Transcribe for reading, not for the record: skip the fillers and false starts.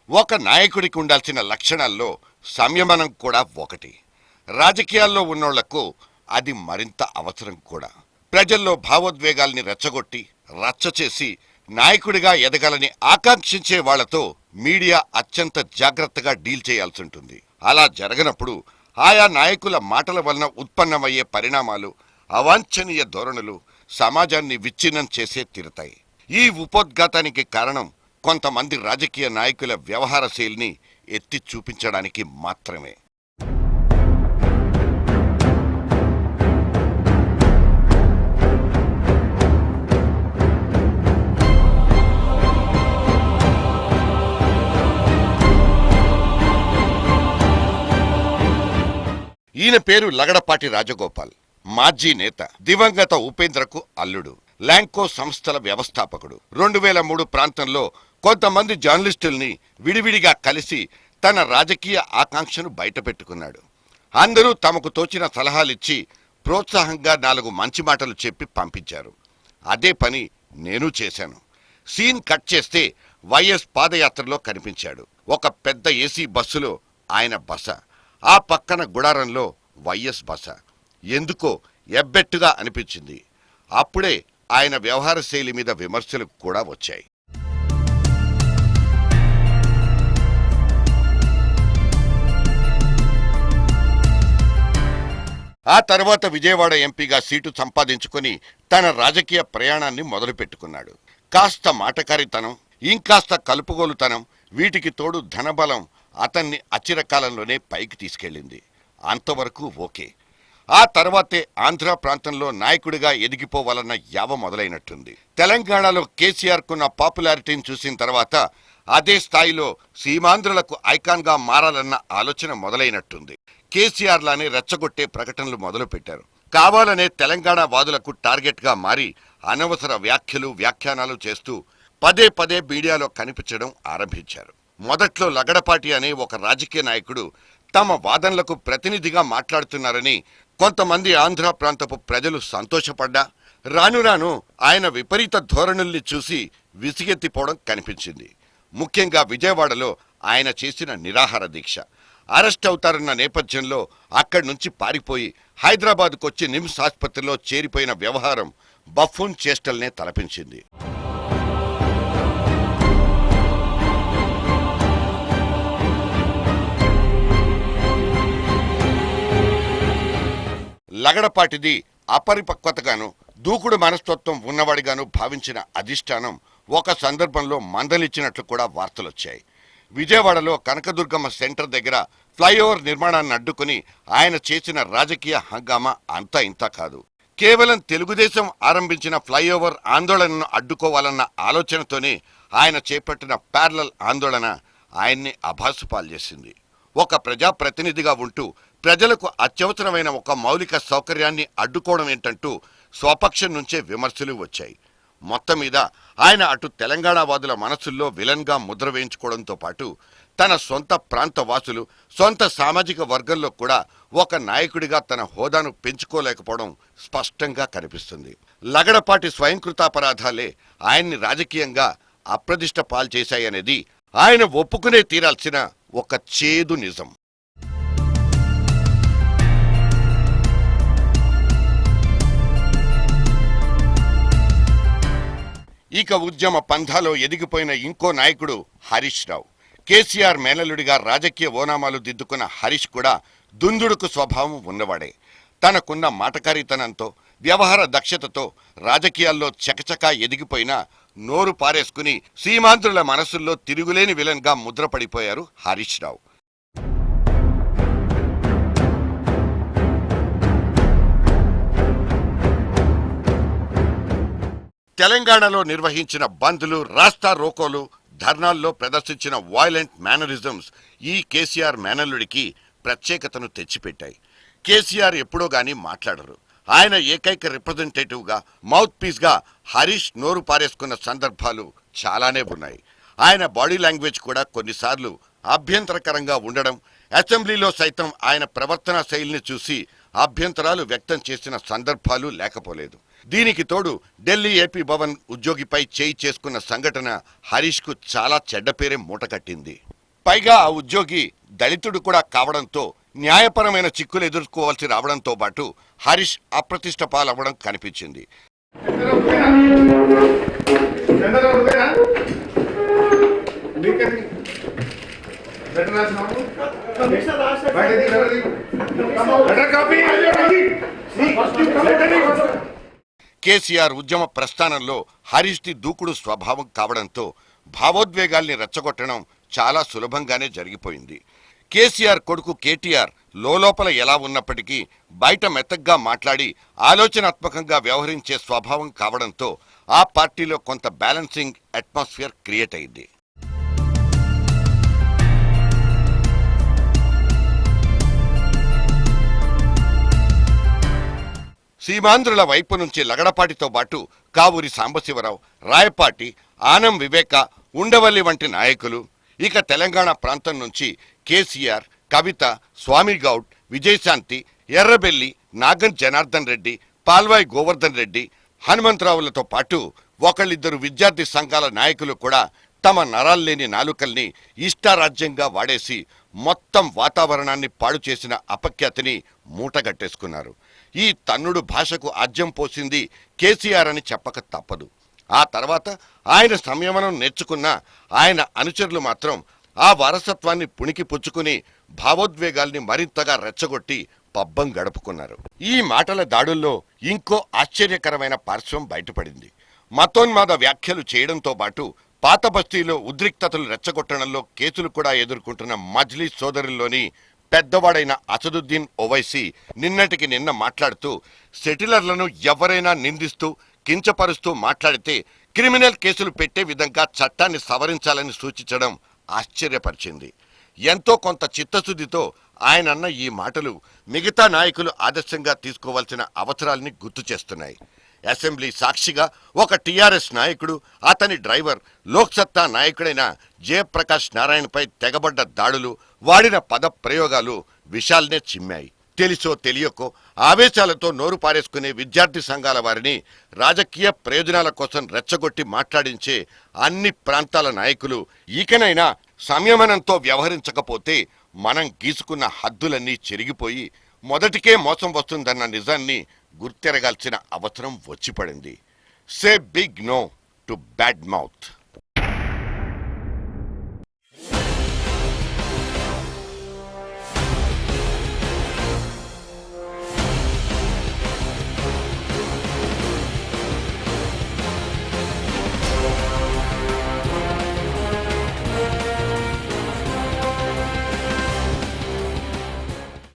ఒక నాయకుడికి ఉండాల్సిన లక్షణాల్లో సంయమనం కూడా ఒకటి. రాజకీయాల్లో ఉన్నోళ్లకు అది మరింత అవసరం కూడా. ప్రజల్లో భావోద్వేగాల్ని రెచ్చగొట్టి రచ్చ చేసి నాయకుడిగా ఎదగాలని ఆకాంక్షించే వాళ్లతో మీడియా అత్యంత జాగ్రత్తగా డీల్ చేయాల్సి ఉంటుంది. అలా జరగనప్పుడు ఆయా నాయకుల మాటల వలన ఉత్పన్నమయ్యే పరిణామాలు, అవాంఛనీయ ధోరణులు సమాజాన్ని విచ్ఛిన్నం చేసే తీరుతాయి. ఈ ఉపోద్ఘాతానికి కారణం కొంతమంది రాజకీయ నాయకుల వ్యవహార శైలిని ఎత్తి చూపించడానికి మాత్రమే. ఈయన పేరు లగడపాటి రాజగోపాల్. మాజీ నేత, దివంగత ఉపేంద్రకు అల్లుడు, ల్యాంకో సంస్థల వ్యవస్థాపకుడు. 2003 ప్రాంతంలో కొంతమంది జర్నలిస్టుల్ని విడివిడిగా కలిసి తన రాజకీయ ఆకాంక్షను బయటపెట్టుకున్నాడు. అందరూ తమకు తోచిన సలహాలిచ్చి ప్రోత్సాహంగా 4 మంచి మాటలు చెప్పి పంపించారు. అదే పని నేను చేశాను. సీన్ కట్ చేస్తే వైఎస్ పాదయాత్రలో కనిపించాడు. ఒక పెద్ద ఏసీ బస్సులో ఆయన బస, ఆ పక్కన గుడారంలో వైఎస్ బస. ఎందుకో ఎబ్బెట్టుగా అనిపించింది. అప్పుడే ఆయన వ్యవహార శైలి మీద విమర్శలు కూడా వచ్చాయి. ఆ తర్వాత విజయవాడ ఎంపీగా సీటు సంపాదించుకుని తన రాజకీయ ప్రయాణాన్ని మొదలుపెట్టుకున్నాడు. కాస్త మాటకారితనం, ఇంకాస్త కలుపుగోలుతనం, వీటికి తోడు ధనబలం అతన్ని అచిరకాలంలోనే పైకి తీసుకెళ్ళింది. అంతవరకు ఓకే. ఆ తర్వాతే ఆంధ్ర ప్రాంతంలో నాయకుడిగా ఎదిగిపోవాలన్న యావ మొదలైనట్టుంది. తెలంగాణలో కేసీఆర్కున్న పాపులారిటీని చూసిన తర్వాత అదే స్థాయిలో సీమాంధ్రులకు ఐకాన్గా మారాలన్న ఆలోచన మొదలైనట్టుంది. కేసీఆర్ లానే రెచ్చగొట్టే ప్రకటనలు మొదలుపెట్టారు. కావాలనే తెలంగాణ వాదులకు టార్గెట్గా మారి అనవసర వ్యాఖ్యలు, వ్యాఖ్యానాలు చేస్తూ పదే పదే మీడియాలో కనిపించడం ఆరంభించారు. మొదట్లో లగడపాటి అనే ఒక రాజకీయ నాయకుడు తమ వాదనలకు ప్రతినిధిగా మాట్లాడుతున్నారని కొంతమంది ఆంధ్ర ప్రాంతపు ప్రజలు సంతోషపడ్డా, రాను రాను ఆయన విపరీత ధోరణుల్ని చూసి విసిగెత్తిపోవడం కనిపించింది. ముఖ్యంగా విజయవాడలో ఆయన చేసిన నిరాహార దీక్ష. అరెస్ట్ అవుతారన్న నేపథ్యంలో అక్కడి నుంచి పారిపోయి హైదరాబాద్కొచ్చి నిమ్స్ ఆసుపత్రిలో చేరిపోయిన వ్యవహారం బఫూన్ చేష్టల్నే తలపించింది. లగడపాటిది అపరిపక్వతగాను, దూకుడు మనస్తత్వం ఉన్నవాడిగాను భావించిన అధిష్టానం ఒక సందర్భంలో మందలిచ్చినట్లు కూడా వార్తలొచ్చాయి. విజయవాడలో కనకదుర్గమ్మ సెంటర్ దగ్గర ఫ్లైఓవర్ నిర్మాణాన్ని అడ్డుకుని ఆయన చేసిన రాజకీయ హంగామా అంతా ఇంతా కాదు. కేవలం తెలుగుదేశం ఆరంభించిన ఫ్లైఓవర్ ఆందోళనను అడ్డుకోవాలన్న ఆలోచనతోనే ఆయన చేపట్టిన ప్యారలల్ ఆందోళన ఆయన్ని అభాసుపాలు చేసింది. ఒక ప్రజాప్రతినిధిగా ఉంటూ ప్రజలకు అత్యవసరమైన ఒక మౌలిక సౌకర్యాన్ని అడ్డుకోవడం ఏంటంటూ స్వపక్షం నుంచే విమర్శలు వచ్చాయి. మొత్తం మీద ఆయన అటు తెలంగాణ వాదుల మనసుల్లో విలన్గా ముద్ర వేయించుకోవడంతో పాటు తన సొంత ప్రాంత వాసులు, సొంత సామాజిక వర్గంలో కూడా ఒక నాయకుడిగా తన హోదాను పెంచుకోలేకపోవడం స్పష్టంగా కనిపిస్తుంది. లగడపాటి స్వయంకృతాపరాధాలే ఆయన్ని రాజకీయంగా అప్రదిష్ట పాల్చేశాయనేది ఆయన ఒప్పుకునే తీరాల్సిన ఒక చేదు నిజం. ఇక ఉద్యమ పంథాలో ఎదిగిపోయిన ఇంకో నాయకుడు హరీష్ రావు. కేసీఆర్ మేనల్లుడిగా రాజకీయ ఓనామాలు దిద్దుకున్న హరీష్ కూడా దుందుడుకు స్వభావం ఉన్నవాడే. తనకున్న మాటకారితనంతో, వ్యవహార దక్షతతో రాజకీయాల్లో చకచకా ఎదిగిపోయినా నోరు పారేసుకుని సీమాంధ్రుల మనసుల్లో తిరుగులేని విలన్గా ముద్రపడిపోయారు హరీష్ రావు. తెలంగాణలో నిర్వహించిన బంద్లు, రాస్తా రోకోలు, ధర్నాల్లో ప్రదర్శించిన వాయిలెంట్ మేనరిజమ్స్ ఈ కేసీఆర్ మేనల్లుడికి ప్రత్యేకతను తెచ్చిపెట్టాయి. కేసీఆర్ ఎప్పుడో గానీ మాట్లాడరు. ఆయన ఏకైక రిప్రజెంటేటివ్గా, మౌత్ పీస్గా హరీష్ నోరు పారేసుకున్న సందర్భాలు చాలానే ఉన్నాయి. ఆయన బాడీ లాంగ్వేజ్ కూడా కొన్నిసార్లు అభ్యంతరకరంగా ఉండడం, అసెంబ్లీలో సైతం ఆయన ప్రవర్తనా శైలిని చూసి అభ్యంతరాలు వ్యక్తం చేసిన సందర్భాలు లేకపోలేదు. దీనికి తోడు ఢిల్లీ ఏపీ భవన్ ఉద్యోగిపై చేయి చేసుకున్న సంఘటన హరీష్కు చాలా చెడ్డ పేరే మూటకట్టింది. పైగా ఆ ఉద్యోగి దళితుడు కూడా కావడంతో న్యాయపరమైన చిక్కులు ఎదుర్కోవాల్సి రావడంతో పాటు హరీష్ అప్రతిష్ట పాలవ్వడం కనిపించింది. కేసీఆర్ ఉద్యమ ప్రస్థానంలో హరీష్ది దూకుడు స్వభావం కావడంతో భావోద్వేగాల్ని రెచ్చగొట్టడం చాలా సులభంగానే జరిగిపోయింది. కేసీఆర్ కొడుకు కేటీఆర్ లోపల ఎలా ఉన్నప్పటికీ బయట మెత్తగ్గా మాట్లాడి ఆలోచనాత్మకంగా వ్యవహరించే స్వభావం కావడంతో ఆ పార్టీలో కొంత బ్యాలెన్సింగ్ అట్మాస్ఫియర్ క్రియేట్ అయింది. సీమాంధ్రుల వైపు నుంచి లగడపాటితో పాటు కావూరి సాంబశివరావు, రాయపాటి, ఆనం వివేక, ఉండవల్లి వంటి నాయకులు, ఇక తెలంగాణ ప్రాంతం నుంచి కేసీఆర్, కవిత, స్వామిగౌడ్, విజయశాంతి, ఎర్రబెల్లి, నాగన్ జనార్దన్ రెడ్డి, పాల్వాయి గోవర్ధన్ రెడ్డి, హనుమంతరావులతో పాటు ఒకళ్ళిద్దరు విద్యార్థి సంఘాల నాయకులు కూడా తమ నరాల్లేని నాలుకల్ని ఇష్టారాజ్యంగా వాడేసి మొత్తం వాతావరణాన్ని పాడు చేసిన అపఖ్యాతిని మూటగట్టేసుకున్నారు. ఈ తన్నుడు భాషకు ఆజ్యం పోసింది కేసీఆర్ అని చెప్పక తప్పదు. ఆ తర్వాత ఆయన సంయమనం నేర్చుకున్న ఆయన అనుచరులు మాత్రం ఆ వారసత్వాన్ని పుణికి పుచ్చుకుని భావోద్వేగాల్ని మరింతగా రెచ్చగొట్టి పబ్బం గడుపుకున్నారు. ఈ మాటల దాడుల్లో ఇంకో ఆశ్చర్యకరమైన పార్శ్వం బయటపడింది. మతోన్మాద వ్యాఖ్యలు చేయడంతో పాటు పాత బస్తీలో ఉద్రిక్తతలు రెచ్చగొట్టడంలో కేసులు కూడా ఎదుర్కొంటున్న మజ్లిస్ సోదరుల్లోని పెద్దవాడైన అసదుద్దీన్ ఓవైసీ నిన్నటికి నిన్న మాట్లాడుతూ సెటిలర్లను ఎవరైనా నిందిస్తూ కించపరుస్తూ మాట్లాడితే క్రిమినల్ కేసులు పెట్టే విధంగా చట్టాన్ని సవరించాలని సూచించడం ఆశ్చర్యపరిచింది. ఎంతో కొంత చిత్తశుద్ధితో ఆయనన్న ఈ మాటలు మిగతా నాయకులు ఆదర్శంగా తీసుకోవాల్సిన అవసరాల్ని గుర్తు చేస్తున్నాయి. అసెంబ్లీ సాక్షిగా ఒక టీఆర్ఎస్ నాయకుడు, అతని డ్రైవర్, లోక్సత్తా నాయకుడైన జయప్రకాష్ నారాయణపై తెగబడ్డ దాడులు, వాడిన పద ప్రయోగాలు విషాల్నే చిమ్మాయి. తెలిసో తెలియకో ఆవేశాలతో నోరు పారేసుకునే విద్యార్థి సంఘాల వారిని రాజకీయ ప్రయోజనాల కోసం రెచ్చగొట్టి మాట్లాడించే అన్ని ప్రాంతాల నాయకులు ఇకనైనా సంయమనంతో వ్యవహరించకపోతే మనం గీసుకున్న హద్దులన్నీ చెరిగిపోయి మొదటికే మోసం వస్తుందన్న నిజాన్ని గుర్తెరగాల్సిన అవసరం వచ్చిపడింది. Say big no to bad mouth.